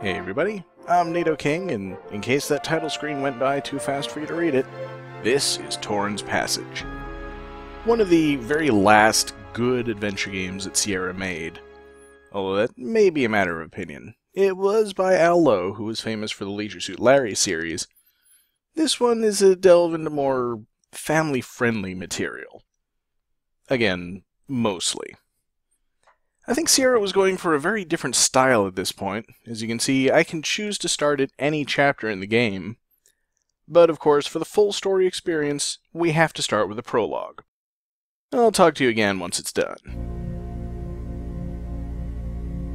Hey everybody, I'm NATO King, and in case that title screen went by too fast for you to read it, this is Torin's Passage. One of the very last good adventure games that Sierra made. Although that may be a matter of opinion. It was by Lowe, who was famous for the Leisure Suit Larry series. This one is a delve into more family-friendly material. Again, mostly. I think Sierra was going for a very different style at this point. As you can see, I can choose to start at any chapter in the game. But of course, for the full story experience, we have to start with a prologue. I'll talk to you again once it's done.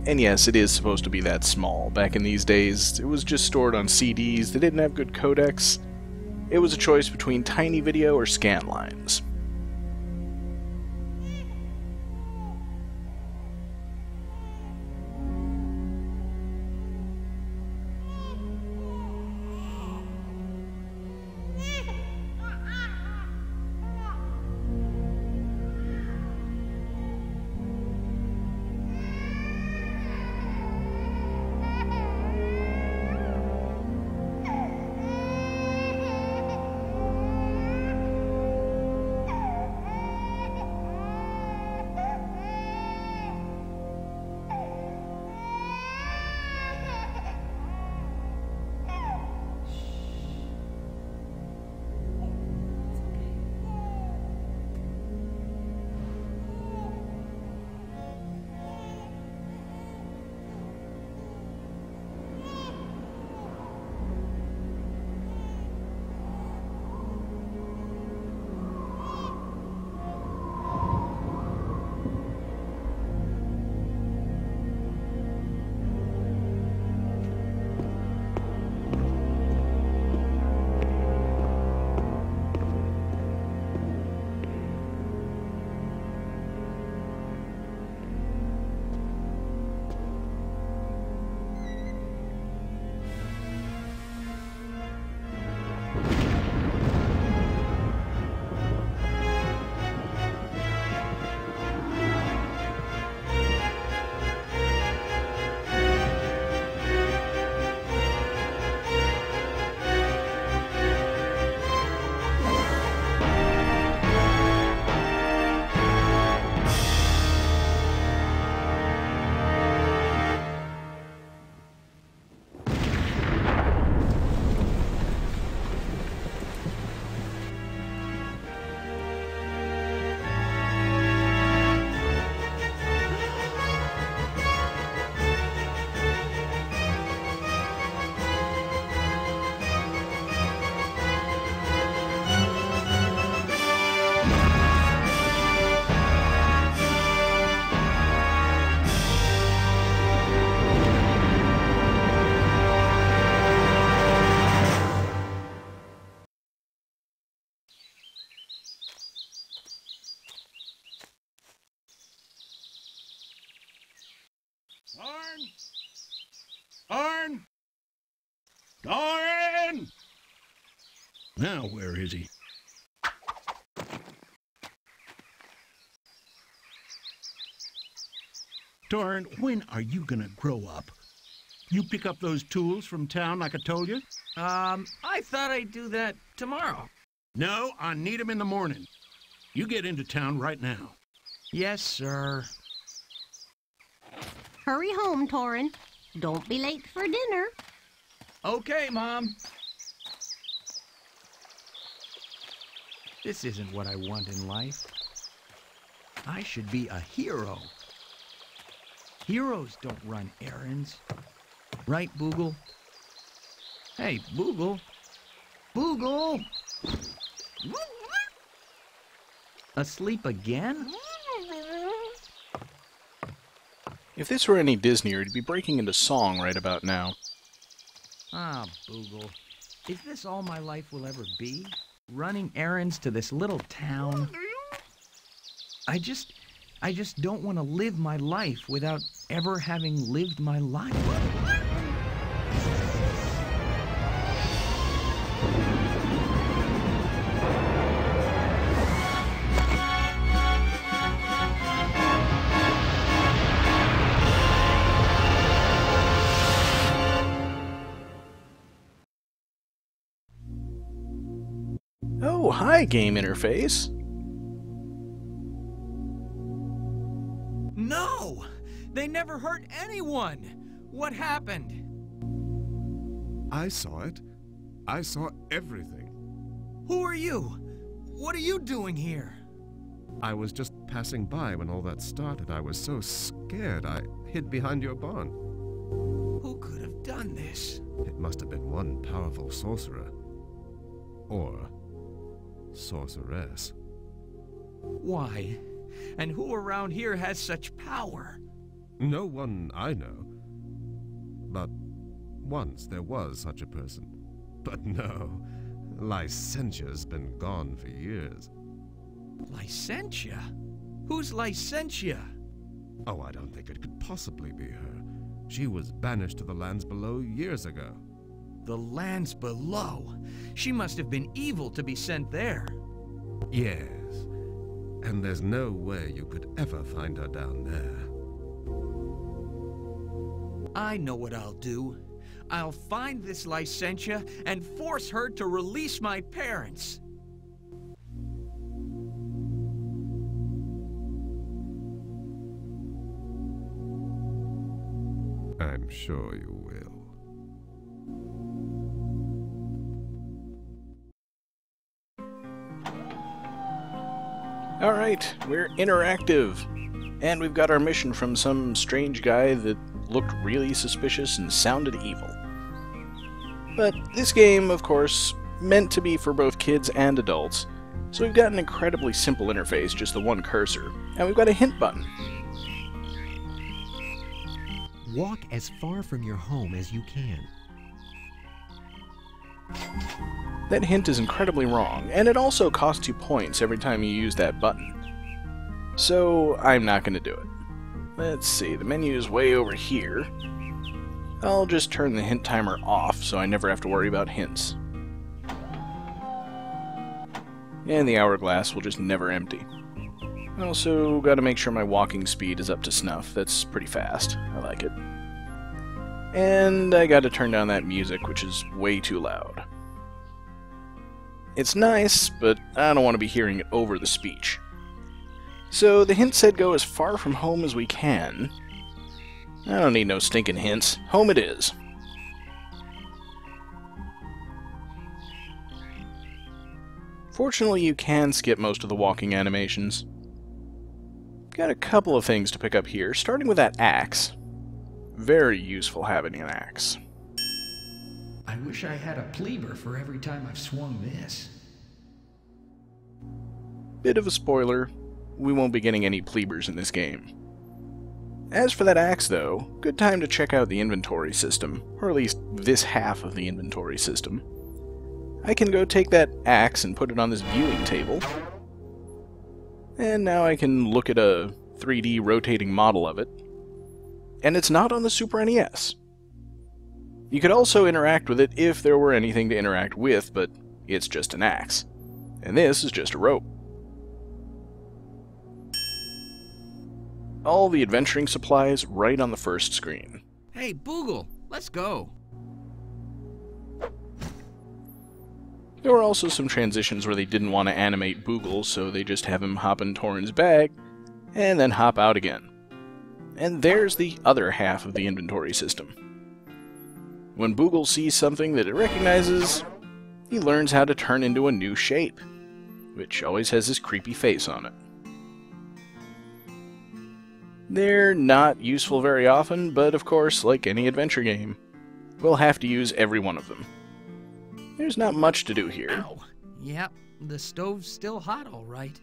And yes, it is supposed to be that small. Back in these days, it was just stored on CDs that didn't have good codecs. It was a choice between tiny video or scan lines. Torin! Torin! Now, where is he? Torin, when are you gonna grow up? You pick up those tools from town like I told you? I thought I'd do that tomorrow. No, I need 'em in the morning. You get into town right now. Yes, sir. Hurry home, Torin. Don't be late for dinner. Okay, Mom. This isn't what I want in life. I should be a hero. Heroes don't run errands. Right, Boogle? Hey, Boogle. Boogle! Asleep again? If this were any Disney, it'd be breaking into song right about now. Ah, Boogle. Is this all my life will ever be? Running errands to this little town? I just don't want to live my life without ever having lived my life. Oh, hi, game interface. No! They never hurt anyone! What happened? I saw it. I saw everything. Who are you? What are you doing here? I was just passing by when all that started. I was so scared I hid behind your barn. Who could have done this? It must have been one powerful sorcerer. Or sorceress. Why? And who around here has such power? No one I know. But once there was such a person. But no, Licentia's been gone for years. Licentia? Who's Licentia? Oh, I don't think it could possibly be her. She was banished to the lands below years ago. The lands below? She must have been evil to be sent there. Yes. And there's no way you could ever find her down there. I know what I'll do. I'll find this Licentia and force her to release my parents. I'm sure you will. Alright, we're interactive. And we've got our mission from some strange guy that looked really suspicious and sounded evil. But this game, of course, meant to be for both kids and adults, so we've got an incredibly simple interface, just the one cursor, and we've got a hint button. Walk as far from your home as you can. That hint is incredibly wrong, and it also costs you points every time you use that button. So I'm not going to do it. Let's see, the menu is way over here. I'll just turn the hint timer off so I never have to worry about hints. And the hourglass will just never empty. I also got to make sure my walking speed is up to snuff. That's pretty fast. I like it. And I got to turn down that music, which is way too loud. It's nice, but I don't want to be hearing it over the speech. So the hint said go as far from home as we can. I don't need no stinking hints. Home it is. Fortunately, you can skip most of the walking animations. Got a couple of things to pick up here, starting with that axe. Very useful having an axe. I wish I had a pleaver for every time I've swung this. Bit of a spoiler, we won't be getting any pleabers in this game. As for that axe though, good time to check out the inventory system, or at least this half of the inventory system. I can go take that axe and put it on this viewing table, and now I can look at a 3D rotating model of it, and it's not on the Super NES. You could also interact with it if there were anything to interact with, but it's just an axe. And this is just a rope. All the adventuring supplies right on the first screen. Hey, Boogle, let's go. There were also some transitions where they didn't want to animate Boogle, so they just have him hop in Torin's bag, and then hop out again. And there's the other half of the inventory system. When Boogle sees something that it recognizes, he learns how to turn into a new shape, which always has his creepy face on it. They're not useful very often, but of course, like any adventure game, we'll have to use every one of them. There's not much to do here. Ow. Yep, the stove's still hot, all right.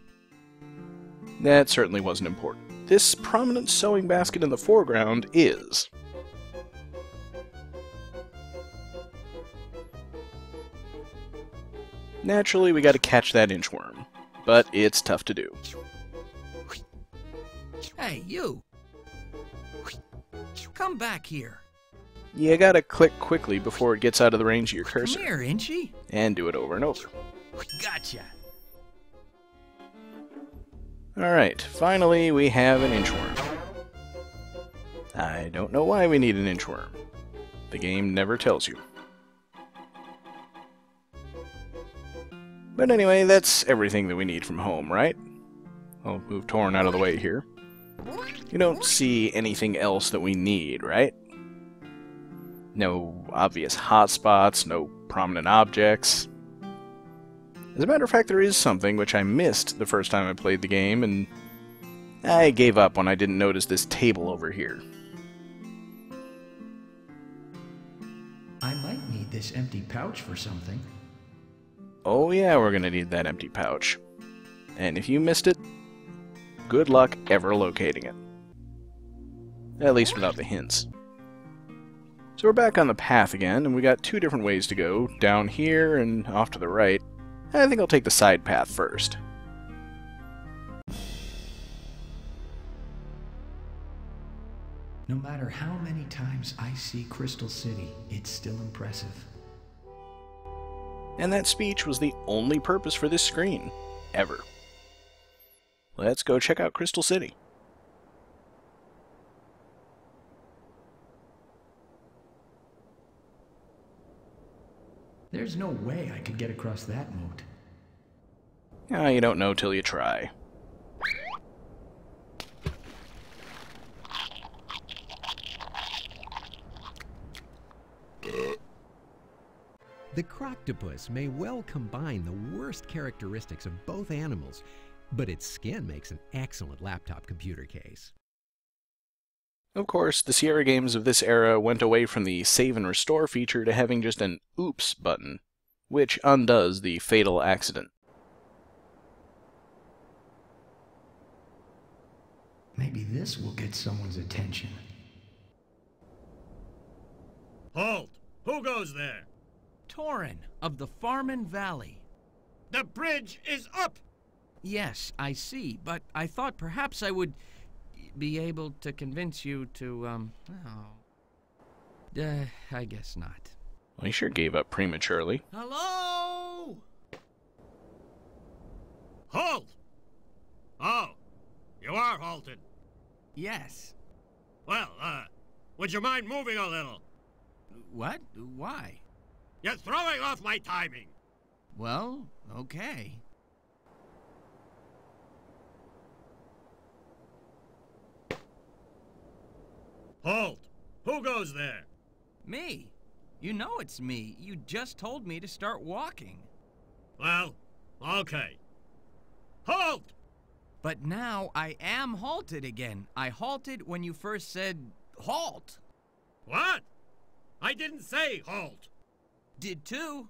That certainly wasn't important. This prominent sewing basket in the foreground is. Naturally, we gotta catch that inchworm, but it's tough to do. Hey, you! Come back here. You gotta click quickly before it gets out of the range of your cursor. Come here, Inchy. And do it over and over. Gotcha. Alright, finally we have an inchworm. I don't know why we need an inchworm. The game never tells you. But anyway, that's everything that we need from home, right? I'll move Torin out of the way here. You don't see anything else that we need, right? No obvious hotspots, no prominent objects. As a matter of fact, there is something which I missed the first time I played the game, and I gave up when I didn't notice this table over here. I might need this empty pouch for something. Oh yeah, we're gonna need that empty pouch. And if you missed it, good luck ever locating it. At least without the hints. So we're back on the path again, and we got two different ways to go, down here and off to the right. I think I'll take the side path first. No matter how many times I see Crystal City, it's still impressive. And that speech was the only purpose for this screen, ever. Let's go check out Crystal City. There's no way I could get across that moat. Ah, you don't know till you try. The croctopus may well combine the worst characteristics of both animals, but its skin makes an excellent laptop computer case. Of course, the Sierra games of this era went away from the save and restore feature to having just an oops button, which undoes the fatal accident. Maybe this will get someone's attention. Halt! Who goes there? Torin, of the Farman Valley. The bridge is up! Yes, I see, but I thought perhaps I would be able to convince you to, I guess not. Well, he sure gave up prematurely. Hello? Halt! Oh, you are halted. Yes. Well, would you mind moving a little? What? Why? You're throwing off my timing. Well, okay. Halt! Who goes there? Me. You know it's me. You just told me to start walking. Well, okay. Halt! But now I am halted again. I halted when you first said halt. What? I didn't say halt. Did too.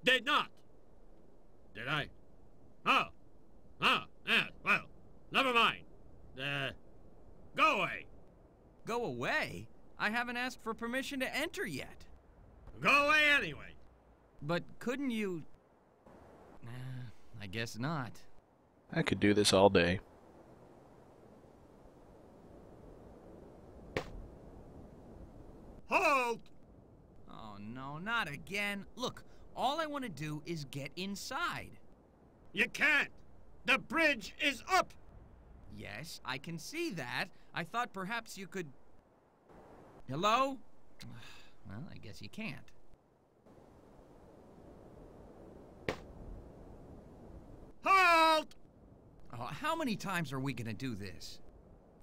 Did not. Did I? Oh. Well, never mind. Go away. Go away? I haven't asked for permission to enter yet. Go away anyway. But couldn't you... I guess not. I could do this all day. Halt! Oh, no, not again. Look, all I want to do is get inside. You can't. The bridge is up. Yes, I can see that. I thought perhaps you could... Hello? Well, I guess you can't. Halt! Oh, how many times are we gonna do this?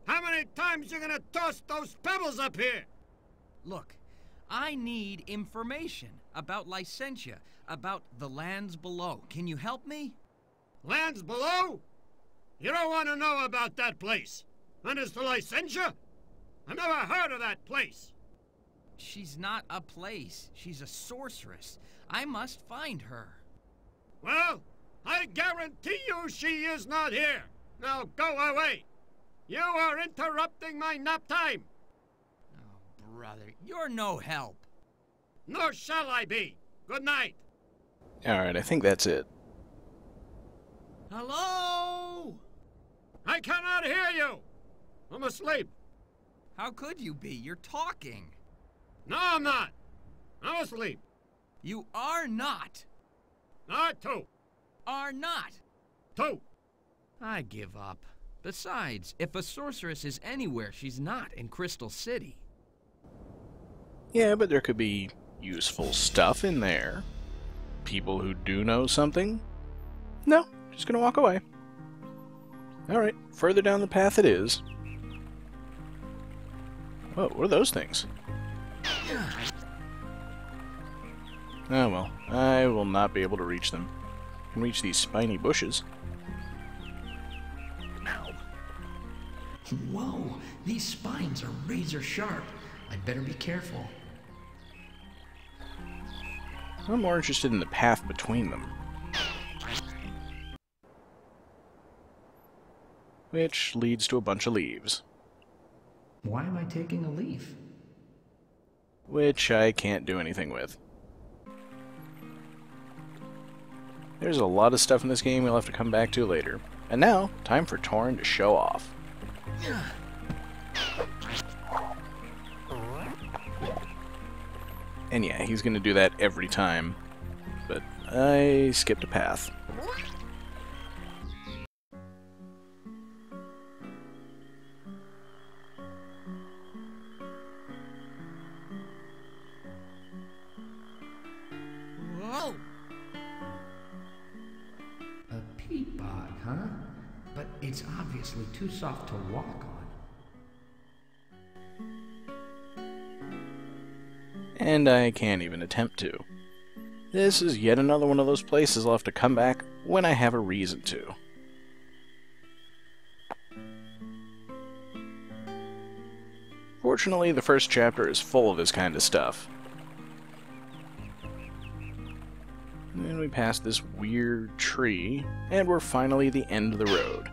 How many times you gonna toss those pebbles up here? Look, I need information about Licentia, about the lands below. Can you help me? Lands below? You don't want to know about that place. And as to Licentia, I've never heard of that place. She's not a place. She's a sorceress. I must find her. Well, I guarantee you she is not here. Now go away. You are interrupting my nap time. Oh, brother, you're no help. Nor shall I be. Good night. Alright, I think that's it. Hello? I cannot hear you. I'm asleep. How could you be? You're talking. No, I'm not. I'm asleep. You are not. Two. Are not. Two. I give up. Besides, if a sorceress is anywhere, she's not in Crystal City. Yeah, but there could be useful stuff in there. People who do know something. No, just gonna walk away. Alright, further down the path it is. Whoa, what are those things? Oh well, I will not be able to reach them. I can reach these spiny bushes. Ow. Whoa, these spines are razor sharp. I'd better be careful. I'm more interested in the path between them. Which leads to a bunch of leaves. Why am I taking a leaf? Which I can't do anything with. There's a lot of stuff in this game we'll have to come back to later. And now, time for Torin to show off. And yeah, he's gonna do that every time. But I skipped a path. Whoa! A peat bog, huh? But it's obviously too soft to walk on. And I can't even attempt to. This is yet another one of those places I'll have to come back when I have a reason to. Fortunately, the first chapter is full of this kind of stuff. And then we pass this weird tree, and we're finally at the end of the road.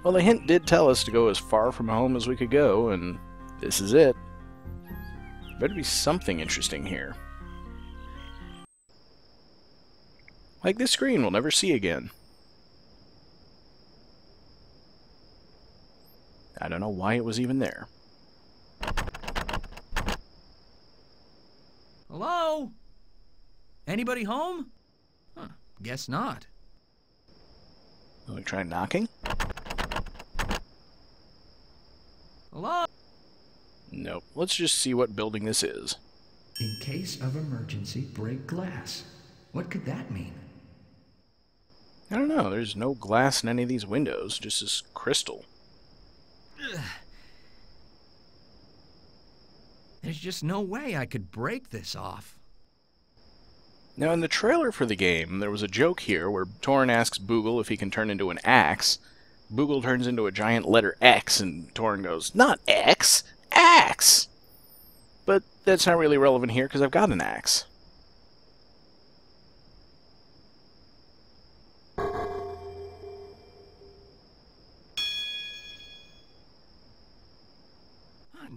Well, the hint did tell us to go as far from home as we could go, and this is it. Better be something interesting here. Like this screen we'll never see again. I don't know why it was even there. Hello? Anybody home? Huh, guess not. Will we try knocking? Hello? Nope. Let's just see what building this is. In case of emergency, break glass. What could that mean? I don't know. There's no glass in any of these windows, just this crystal. Ugh. There's just no way I could break this off. Now, in the trailer for the game, there was a joke here where Torin asks Boogle if he can turn into an axe. Boogle turns into a giant letter X, and Torin goes, "Not X! Axe!" But that's not really relevant here, because I've got an axe.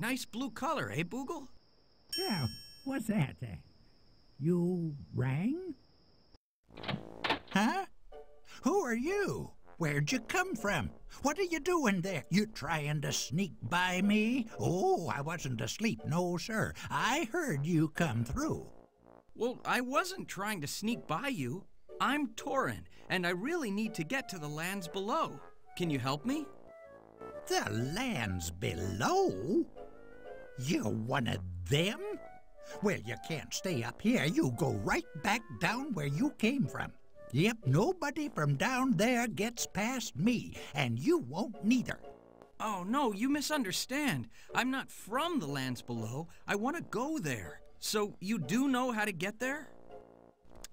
Nice blue color, eh, Boogle? Yeah, what's that? You rang? Huh? Who are you? Where'd you come from? What are you doing there? You trying to sneak by me? Oh, I wasn't asleep, no, sir. I heard you come through. Well, I wasn't trying to sneak by you. I'm Torin, and I really need to get to the lands below. Can you help me? The lands below? You're one of them? Well, you can't stay up here. You go right back down where you came from. Yep, nobody from down there gets past me, and you won't neither. Oh, no, you misunderstand. I'm not from the lands below. I want to go there. So you do know how to get there?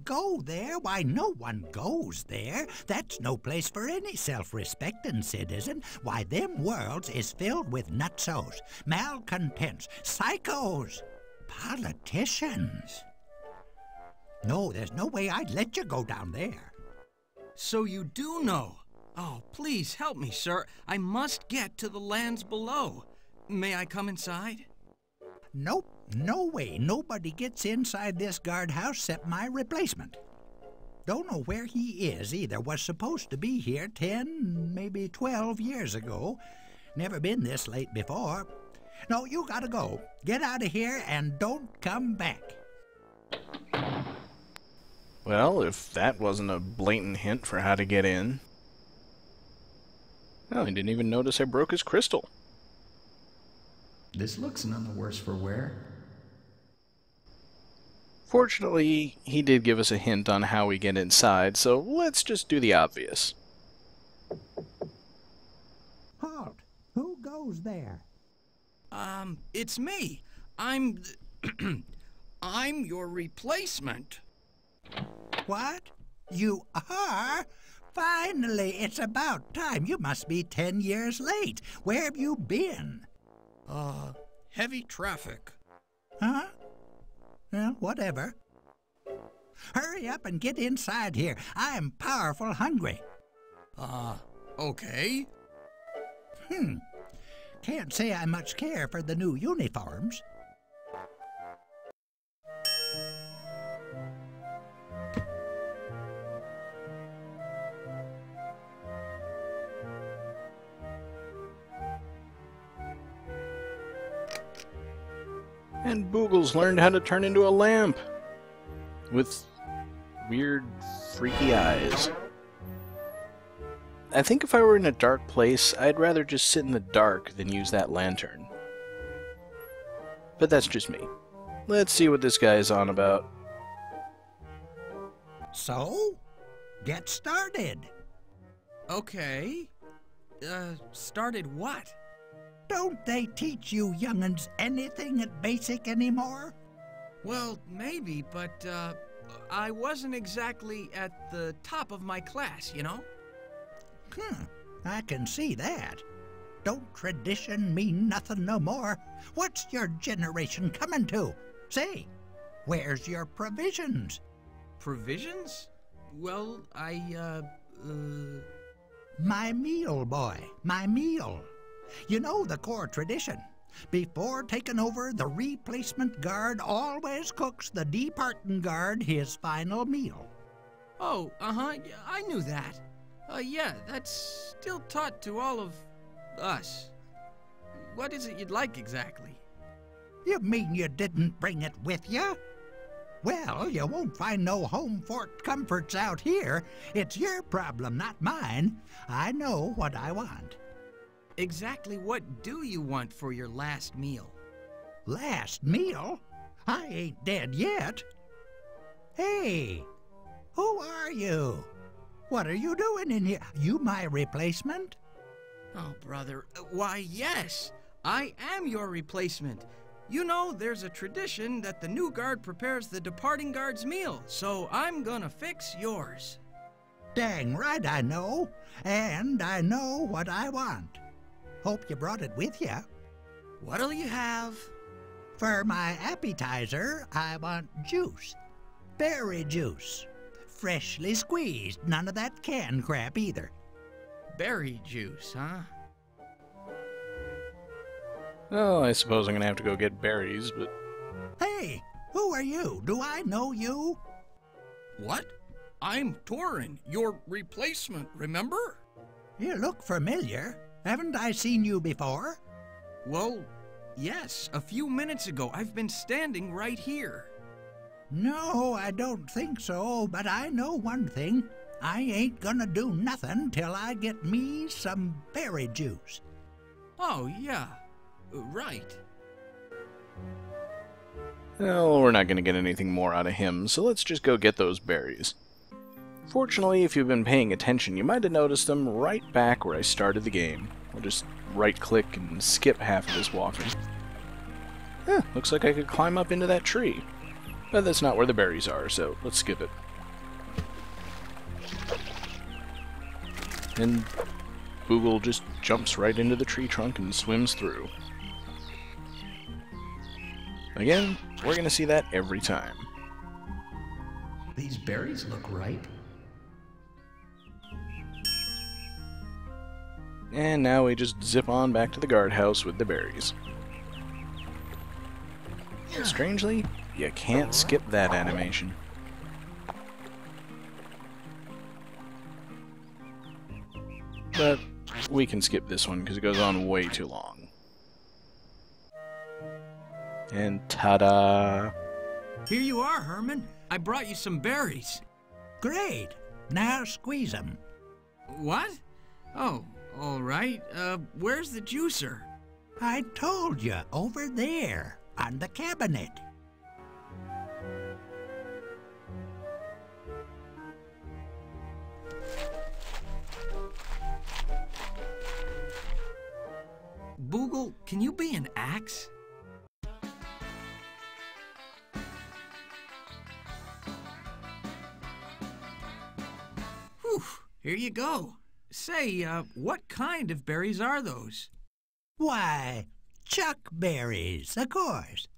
Go there? Why, no one goes there. That's no place for any self-respecting citizen. Why, them worlds is filled with nutsos, malcontents, psychos, politicians. No, there's no way I'd let you go down there. So you do know. Oh, please help me, sir. I must get to the lands below. May I come inside? Nope, no way. Nobody gets inside this guardhouse except my replacement. Don't know where he is either. Was supposed to be here 10, maybe 12 years ago. Never been this late before. No, you gotta go. Get out of here and don't come back. Well, if that wasn't a blatant hint for how to get in. Well, he didn't even notice I broke his crystal. This looks none the worse for wear. Fortunately, he did give us a hint on how we get inside, so let's just do the obvious. Halt! Who goes there? It's me. I'm your replacement. What? You are? Finally, it's about time. You must be 10 years late. Where have you been? Heavy traffic. Huh? Well, whatever. Hurry up and get inside here. I am powerful hungry. Okay. Can't say I much care for the new uniforms. And Boogle's learned how to turn into a lamp. With weird, freaky eyes. I think if I were in a dark place, I'd rather just sit in the dark than use that lantern. But that's just me. Let's see what this guy's on about. So, get started. Okay. Started what? Don't they teach you young'uns anything at basic anymore? Well, maybe, but, I wasn't exactly at the top of my class, you know? I can see that. Don't tradition mean nothing no more? What's your generation coming to? Say, where's your provisions? Provisions? Well, My meal, boy, my meal. You know the core tradition. Before taking over, the replacement guard always cooks the departing guard his final meal. Oh, yeah, I knew that. Yeah, that's still taught to all of us. What is it you'd like exactly? You mean you didn't bring it with you? Well, you won't find no home fort comforts out here. It's your problem, not mine. I know what I want. Exactly what do you want for your last meal? Last meal? I ain't dead yet. Hey, who are you? What are you doing in here? You my replacement? Oh, brother, why, yes. I am your replacement. You know, there's a tradition that the new guard prepares the departing guard's meal, so I'm gonna fix yours. Dang right I know, and I know what I want. Hope you brought it with you. What'll you have? For my appetizer, I want juice. Berry juice. Freshly squeezed, none of that canned crap either. Berry juice, huh? Well, I suppose I'm gonna have to go get berries, but... Hey, who are you? Do I know you? What? I'm Torin, your replacement, remember? You look familiar. Haven't I seen you before? Well, yes, a few minutes ago. I've been standing right here. No, I don't think so, but I know one thing. I ain't gonna do nothing till I get me some berry juice. Oh, yeah, right. Well, we're not gonna get anything more out of him, so let's just go get those berries. Fortunately, if you've been paying attention, you might have noticed them right back where I started the game. I'll just right-click and skip half of this walking. Looks like I could climb up into that tree. But that's not where the berries are, so let's skip it. And Boogle just jumps right into the tree trunk and swims through. Again, we're gonna see that every time. These berries look ripe. And now we just zip on back to the guardhouse with the berries. Strangely, you can't skip that animation. But we can skip this one because it goes on way too long. And ta-da! Here you are, Herman. I brought you some berries. Great. Now squeeze 'em. What? Oh, all right. Where's the juicer? I told you, over there, on the cabinet. Boogle, can you be an axe? Whew, here you go. Say, what kind of berries are those? Why, chuckberries, of course.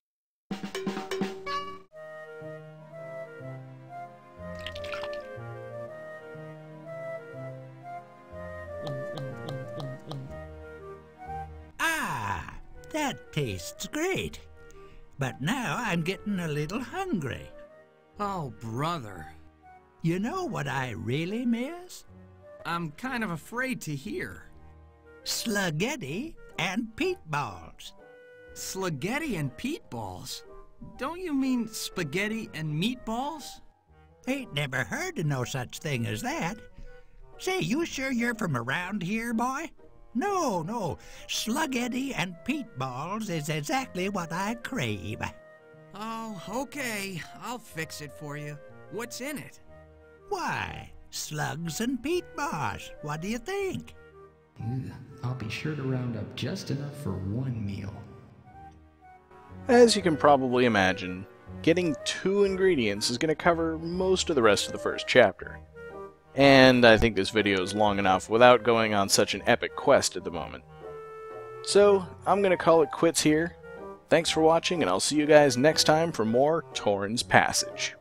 Ah, that tastes great. But now I'm getting a little hungry. Oh, brother. You know what I really miss? I'm kind of afraid to hear. Sluggetti and peat balls. Sluggetti and peat balls? Don't you mean spaghetti and meatballs? Ain't never heard of no such thing as that. Say, you sure you're from around here, boy? No. Sluggetti and peat balls is exactly what I crave. Oh, okay. I'll fix it for you. What's in it? Why, slugs and peat moss. What do you think? I'll be sure to round up just enough for one meal. As you can probably imagine, getting 2 ingredients is going to cover most of the rest of the first chapter. And I think this video is long enough without going on such an epic quest at the moment. So, I'm going to call it quits here. Thanks for watching, and I'll see you guys next time for more Torin's Passage.